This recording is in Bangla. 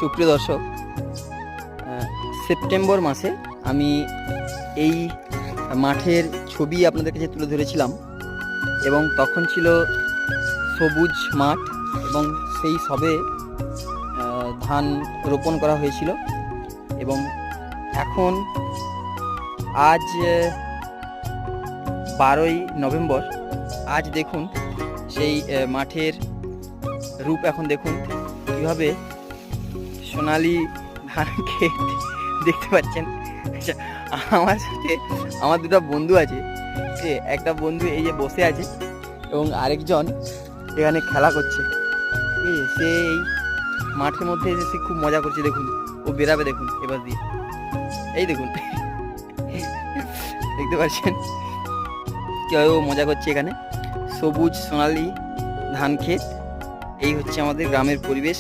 সুপ্রিয় দর্শক, সেপ্টেম্বর মাসে আমি এই মাঠের ছবি আপনাদের কাছে তুলে ধরেছিলাম এবং তখন ছিল সবুজ মাঠ এবং সেই সবে ধান রোপণ করা হয়েছিল। এবং এখন আজ 12ই নভেম্বর, আজ দেখুন সেই মাঠের রূপ। এখন দেখুন কীভাবে সোনালি ধান ক্ষেত দেখতে পাচ্ছেন। আচ্ছা, আমার সাথে আমার দুটো বন্ধু আছে। একটা বন্ধু এই যে বসে আছে এবং আরেকজন এখানে খেলা করছে। সে এই মাঠের মধ্যে এসে সে খুব মজা করছে। দেখুন ও বেরাবে, দেখুন এবার দিয়ে, এই দেখুন দেখতে পাচ্ছেন কীভাবে ও মজা করছে। এখানে সবুজ সোনালি ধান ক্ষেত, এই হচ্ছে আমাদের গ্রামের পরিবেশ।